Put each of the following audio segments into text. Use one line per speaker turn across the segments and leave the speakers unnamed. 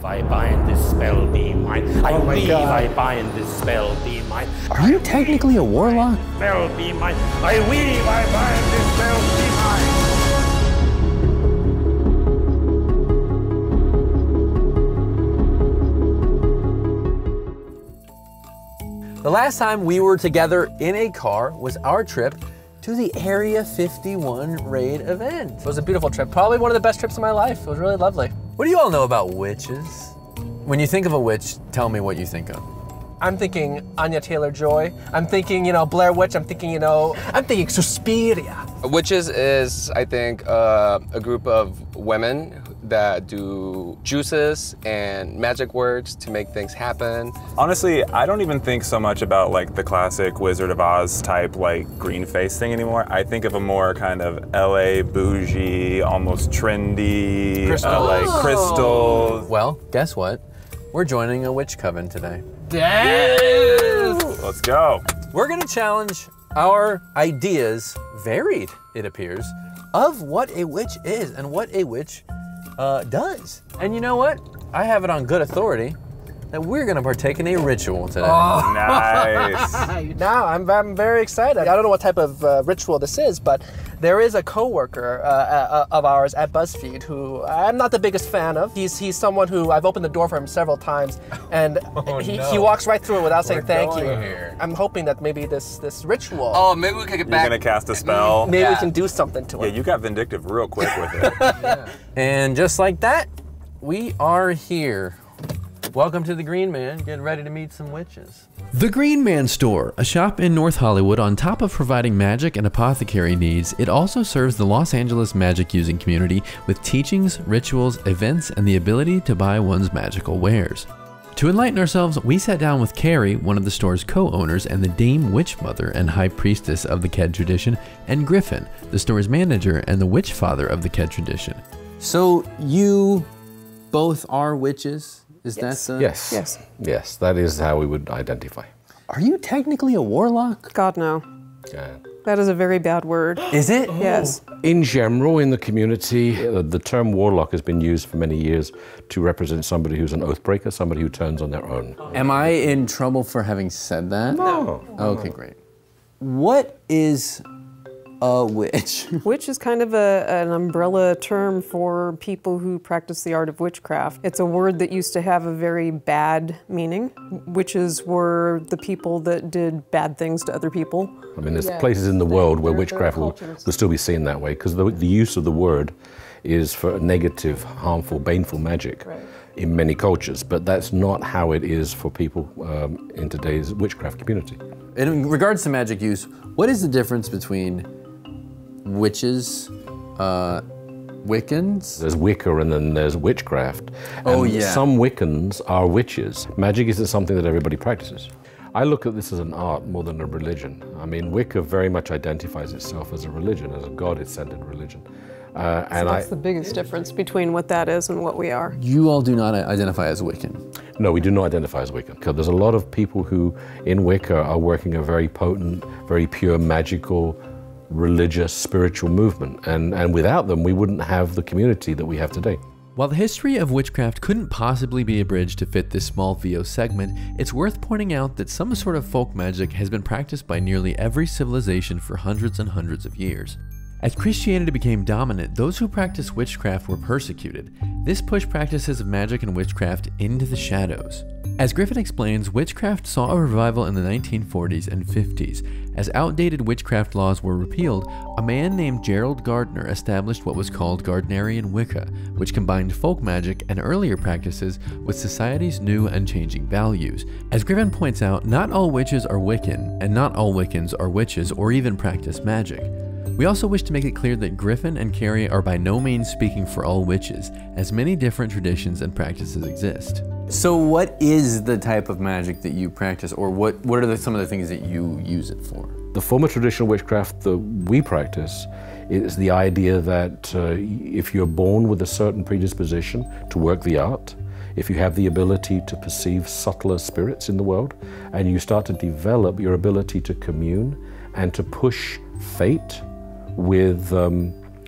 I bind this spell, be mine. I weave, I bind this spell, be mine.
Are you technically a warlock?
Spell, be mine. I weave, I bind this spell, be mine.
The last time we were together in a car was our trip to the Area 51 raid event.
It was a beautiful trip, probably one of the best trips of my life. It was really lovely.
What do you all know about witches? When you think of a witch, tell me what you think of.
I'm thinking Anya Taylor-Joy. I'm thinking, Blair Witch. I'm thinking, I'm thinking Suspiria.
Witches is, I think, a group of women that do juices and magic words to make things happen.
Honestly, I don't even think so much about like the classic Wizard of Oz type like green face thing anymore. I think of a more kind of LA bougie, almost trendy, like crystals.
Well, guess what? We're joining a witch coven today.
Yes!
Let's go.
We're gonna challenge our ideas, varied it appears, of what a witch is and what a witch does. And you know what? I have it on good authority that we're gonna partake in a ritual today.
Oh.
Nice.
Now I'm very excited. I don't know what type of ritual this is, but there is a coworker of ours at Buzzfeed who I'm not the biggest fan of. He's someone who I've opened the door for him several times, and he walks right through it without saying thank you.
Here.
I'm hoping that maybe this ritual.
Oh, maybe we can get back.
You're gonna cast a spell.
Maybe we can do something to it.
Yeah, you got vindictive real quick with it.
Yeah. And just like that, we are here. Welcome to the Green Man. Get ready to meet some witches. The Green Man Store, a shop in North Hollywood. On top of providing magic and apothecary needs, it also serves the Los Angeles magic using community with teachings, rituals, events, and the ability to buy one's magical wares. To enlighten ourselves, we sat down with Carrie, one of the store's co-owners and the Dame Witch Mother and High Priestess of the Ked tradition, and Griffin, the store's manager and the Witch Father of the Ked tradition. So you both are witches? Is that the...
Yes. Yes. Yes, that is how we would identify.
Are you technically a warlock?
God, no.
Yeah.
That is a very bad word.
Is it?
Yes.
In general, in the community, the term warlock has been used for many years to represent somebody who's an oathbreaker, somebody who turns on their own.
Am I in trouble for having said that?
No.
Okay, great. What is a witch?
Witch is kind of an umbrella term for people who practice the art of witchcraft. It's a word that used to have a very bad meaning. Witches were the people that did bad things to other people.
I mean, there's places in the world where witchcraft will still be seen that way, because the use of the word is for negative, harmful, baneful magic in many cultures, but that's not how it is for people in today's witchcraft community.
In regards to magic use, what is the difference between witches, Wiccans?
There's Wicca and then there's witchcraft. And some Wiccans are witches. Magic isn't something that everybody practices. I look at this as an art more than a religion. I mean, Wicca very much identifies itself as a religion, as a God-centered religion.
So that's the biggest difference between what that is and what we are.
You all do not identify as Wiccan?
No, we do not identify as Wiccan. There's a lot of people who, in Wicca, are working a very potent, very pure, magical, religious, spiritual movement. And without them, we wouldn't have the community that we have today.
While the history of witchcraft couldn't possibly be abridged to fit this small VO segment, it's worth pointing out that some sort of folk magic has been practiced by nearly every civilization for hundreds and hundreds of years. As Christianity became dominant, those who practiced witchcraft were persecuted. This pushed practices of magic and witchcraft into the shadows. As Griffin explains, witchcraft saw a revival in the 1940s and 50s. As outdated witchcraft laws were repealed, a man named Gerald Gardner established what was called Gardnerian Wicca, which combined folk magic and earlier practices with society's new and changing values. As Griffin points out, not all witches are Wiccan, and not all Wiccans are witches or even practice magic. We also wish to make it clear that Griffin and Carrie are by no means speaking for all witches, as many different traditions and practices exist. So what is the type of magic that you practice, or what are some of the things that you use it for?
The form of traditional witchcraft that we practice is the idea that if you're born with a certain predisposition to work the art, if you have the ability to perceive subtler spirits in the world, and you start to develop your ability to commune and to push fate with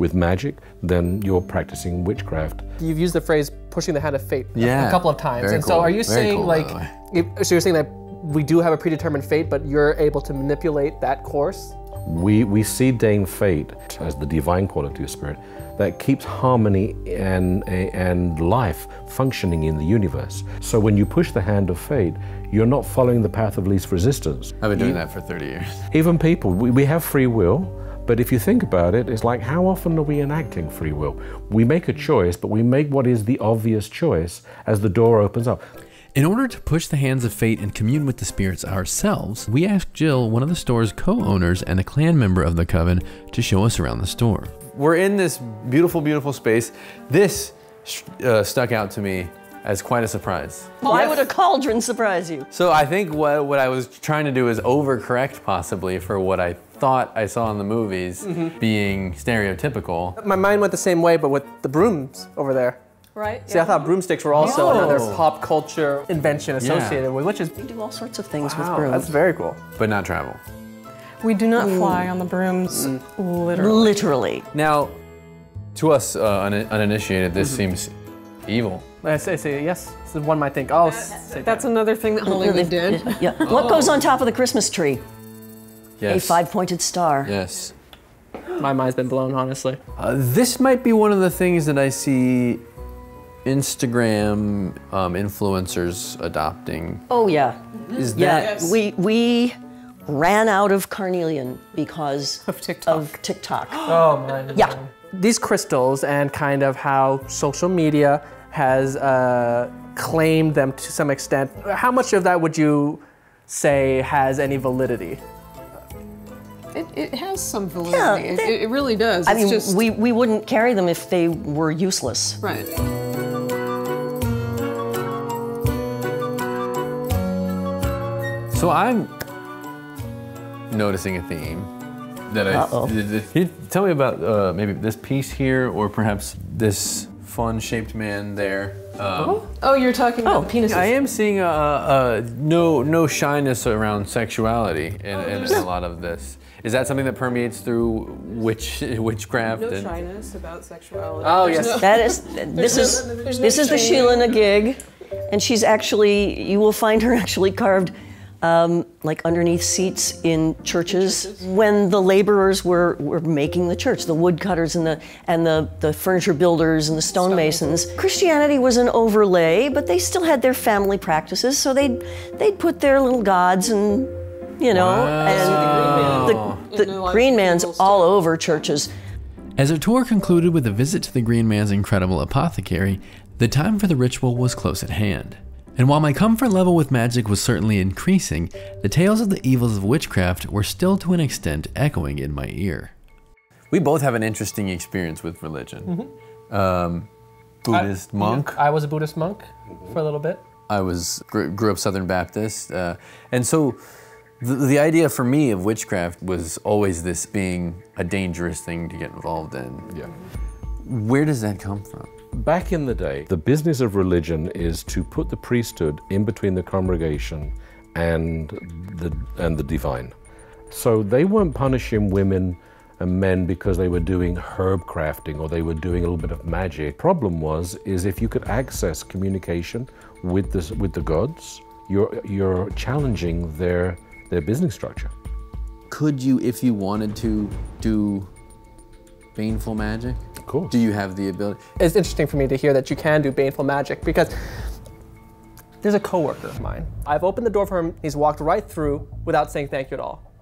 with magic, then you're practicing witchcraft.
You've used the phrase pushing the hand of fate
Yeah.
a couple of times.
Very
And so
cool.
are you
Very
saying
cool,
like,
by the way.
so you're saying that we do have a predetermined fate, but you're able to manipulate that course?
We see Dane Fate as the divine quality of spirit that keeps harmony and life functioning in the universe. So when you push the hand of fate, you're not following the path of least resistance.
I've been doing that for 30 years.
Even people, we have free will, but if you think about it, it's like, how often are we enacting free will? We make a choice, but we make what is the obvious choice as the door opens up.
In order to push the hands of fate and commune with the spirits ourselves, we asked Jill, one of the store's co-owners and a clan member of the Coven, to show us around the store. We're in this beautiful, beautiful space. This stuck out to me as quite a surprise.
Why would a cauldron surprise you?
So I think what I was trying to do is overcorrect possibly for what I thought I saw in the movies being stereotypical.
My mind went the same way, but with the brooms over there.
Right?
See, I thought broomsticks were also another pop culture invention associated with, which is,
We do all sorts of things
wow,
with brooms.
that's very cool.
But not travel.
We do not fly on the brooms, literally.
Literally.
Now, to us uninitiated, this seems evil.
I say yes. So one might think, oh,
That's another thing that Hollywood did.
Yeah. What goes on top of the Christmas tree?
Yes.
A 5-pointed star.
Yes.
my mind's been blown, honestly.
This might be one of the things that I see Instagram influencers adopting.
Oh yeah.
Is
Yeah,
that
we ran out of carnelian because
Of TikTok.
Of TikTok.
Oh my.
Yeah.
These crystals and kind of how social media has claimed them to some extent. How much of that would you say has any validity?
It has some validity.
Yeah,
it really does.
I
It's
mean,
just,
we wouldn't carry them if they were useless.
right.
So I'm noticing a theme that Can you tell me about maybe this piece here, or perhaps this fun-shaped man there?
Oh, you're talking about penises.
I am seeing no shyness around sexuality in a lot of this. Is that something that permeates through witchcraft?
No
and
shyness about sexuality.
Oh yes.
That is this is the Sheela-na-Gig, and she's actually, you will find her actually carved like underneath seats in churches when the laborers were making the church, the woodcutters and the furniture builders and the stonemasons. Christianity was an overlay, but they still had their family practices, so they'd put their little gods and, you know, and the Green Man's all over churches.
As our tour concluded with a visit to the Green Man's incredible apothecary, the time for the ritual was close at hand. And while my comfort level with magic was certainly increasing, the tales of the evils of witchcraft were still to an extent echoing in my ear. We both have an interesting experience with religion. Buddhist monk.
I was a Buddhist monk for a little bit.
I grew up Southern Baptist, and so the idea for me of witchcraft was always this being a dangerous thing to get involved in.
Yeah.
Where does that come from?
Back in the day, the business of religion is to put the priesthood in between the congregation and the divine. So they weren't punishing women and men because they were doing herb crafting or they were doing a little bit of magic. Problem is if you could access communication with the gods, you're challenging their business structure.
Could you, if you wanted to, do baneful magic?
Of course.
Do you have the ability?
It's interesting for me to hear that you can do baneful magic because there's a coworker of mine. I've opened the door for him. He's walked right through without saying thank you at all.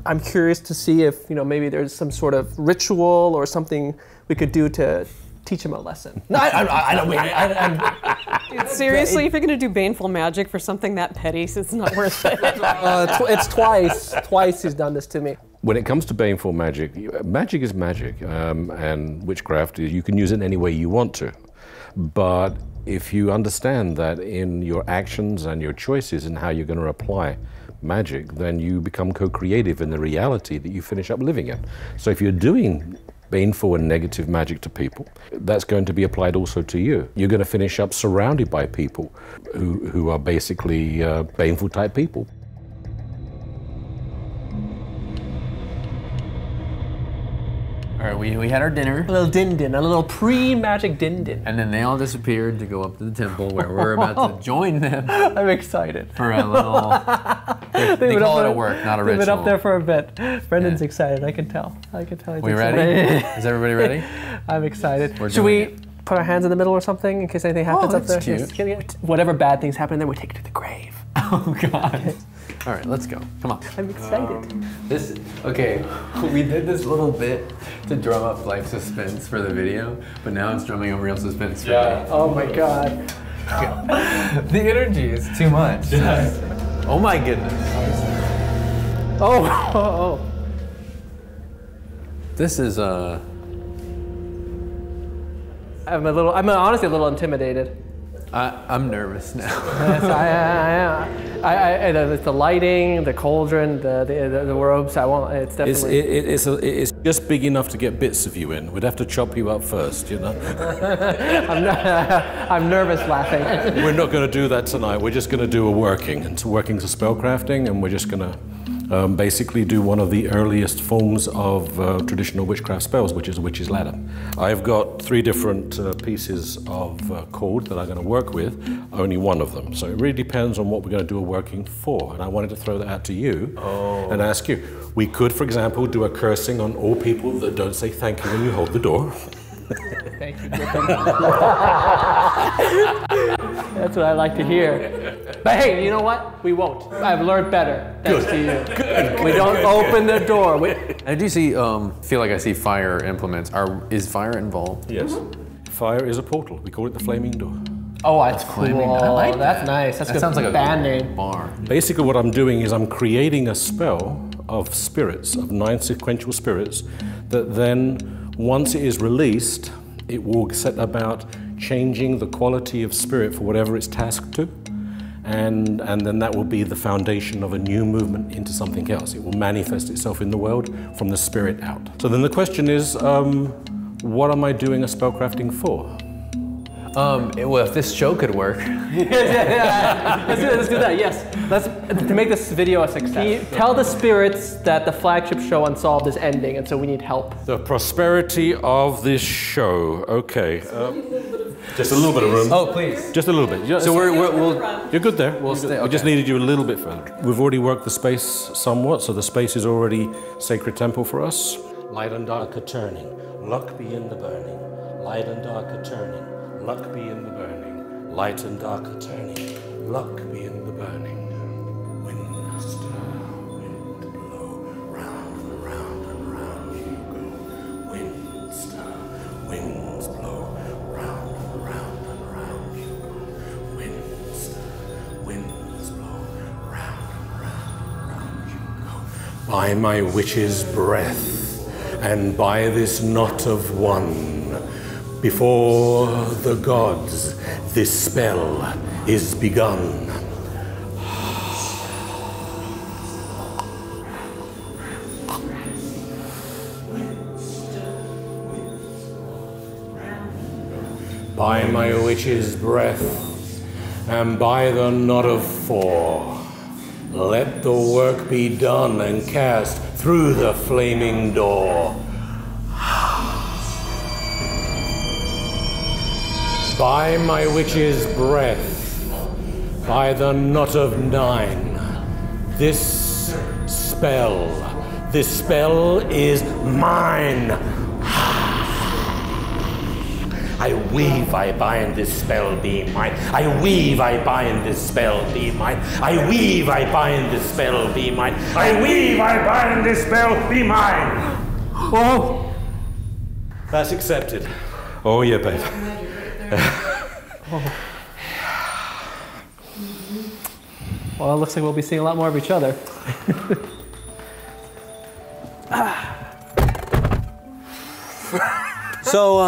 I'm curious to see if, maybe there's some sort of ritual or something we could do to teach him a lesson. No, I don't mean.
Dude, seriously, if you're gonna do baneful magic for something that petty, it's not worth it.
It's twice he's done this to me.
When it comes to baneful magic, magic is magic, and witchcraft, you can use it any way you want to. But if you understand that in your actions and your choices and how you're going to apply magic, then you become co-creative in the reality that you finish up living in. So if you're doing baneful and negative magic to people, that's going to be applied also to you. You're going to finish up surrounded by people who are basically baneful type people.
All All right, we had our dinner.
A little din-din, a little pre-magic din-din.
And then they all disappeared to go up to the temple where we're about to join them.
I'm excited.
For a little, they call it a work, not a ritual.
They've been up there for a bit. Brendan's excited, I can tell.
We ready? Is everybody ready?
I'm excited. Should we put our hands in the middle or something in case anything happens up there?
Cute.
Whatever bad things happen there, we take it to the grave.
Oh God. Okay. All right, let's go. Come on.
I'm excited.
Okay, we did this little bit to drum up like suspense for the video, but now it's drumming up real suspense for me.
Oh my God.
The energy is too much. Yes. Oh my goodness.
Oh.
This is
I'm honestly a little intimidated.
I'm nervous now.
Yes, it's the lighting, the cauldron, the robes. It's definitely.
It's just big enough to get bits of you in. We'd have to chop you up first, you know.
I'm nervous laughing.
We're not going to do that tonight. We're just going to do a working. And so working's a spellcrafting, and we're just going to basically do one of the earliest forms of traditional witchcraft spells, which is a witch's ladder. I've got 3 different pieces of cord that I'm going to work with, only one of them. So it really depends on what we're going to do a working for. And I wanted to throw that out to you and ask you. We could, for example, do a cursing on all people that don't say thank you when you hold the door.
Thank you. That's what I like to hear. But hey, you know what? We won't. I've learned better thanks to you. Good. We don't open the door.
I do see, feel like I see fire implements. Is fire involved?
Yes. Fire is a portal. We call it the flaming door.
Oh, that's cool. I like that. That's nice. That
sounds like a
band name.
Bar.
Basically what I'm doing is I'm creating a spell of spirits, of 9 sequential spirits, that then, once it is released, it will set about changing the quality of spirit for whatever it's tasked to. And then that will be the foundation of a new movement into something else. It will manifest itself in the world from the spirit out. So then the question is, what am I doing a spellcrafting for?
Well, if this show could work.
Let's do that, yes. To make this video a success. Tell the spirits that the flagship show Unsolved is ending, and so we need help.
The prosperity of this show. Okay. Just a little bit of room.
Oh, please.
Just a little bit.
So
you're good there.
We'll stay. Okay.
We just needed you a little bit further. We've already worked the space somewhat, so the space is already sacred temple for us. Light and dark are turning. Luck be in the burning. Light and dark are turning. Luck be in the burning, light and dark are turning, luck be in the burning. Wind stir, wind blow, round and round and round you go. Wind stir, winds blow, round and round and round you go. Wind stir, winds blow, round and round and round you go. By my witch's breath, and by this knot of one, before the gods, this spell is begun. By my witch's breath, and by the knot of 4, let the work be done and cast through the flaming door. By my witch's breath, by the knot of 9, this spell is mine.
I weave, I bind, this spell be mine. I weave, I bind, this spell be mine. I weave, I bind, this spell be mine. I weave, I bind, this spell be mine.
Whoa! That's accepted. Oh yeah, babe.
Well, it looks like we'll be seeing a lot more of each other.
So,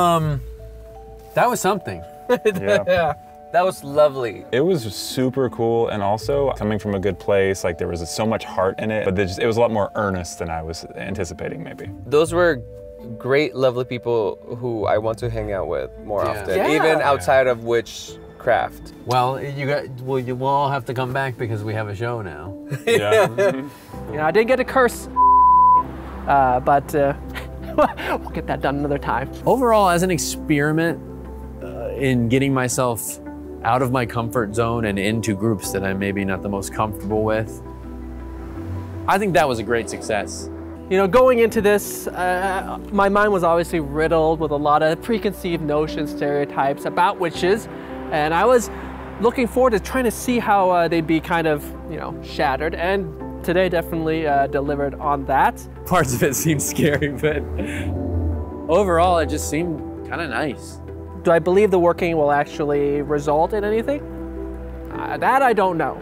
that was something.
Yeah. That was lovely.
It was super cool, and also coming from a good place, like there was so much heart in it, but it was a lot more earnest than I was anticipating maybe.
Those were great, lovely people who I want to hang out with more often,
Yeah.
even outside of Witchcraft.
Well, we'll all have to come back because we have a show now.
Yeah.
You know, I did get a curse, but we'll get that done another time.
Overall, as an experiment in getting myself out of my comfort zone and into groups that I'm maybe not the most comfortable with, I think that was a great success.
You know, going into this, my mind was obviously riddled with a lot of preconceived notions, stereotypes about witches, and I was looking forward to trying to see how they'd be kind of, you know, shattered, and today definitely delivered on that.
Parts of it seemed scary, but overall it just seemed kind of nice.
Do I believe the working will actually result in anything? That I don't know.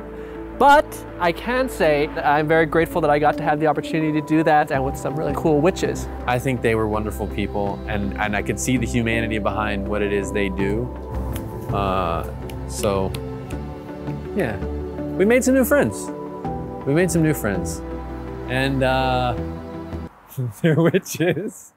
But I can say that I'm very grateful that I got to have the opportunity to do that, and with some really cool witches.
I think they were wonderful people, and I could see the humanity behind what it is they do. So, yeah, we made some new friends. And they're witches.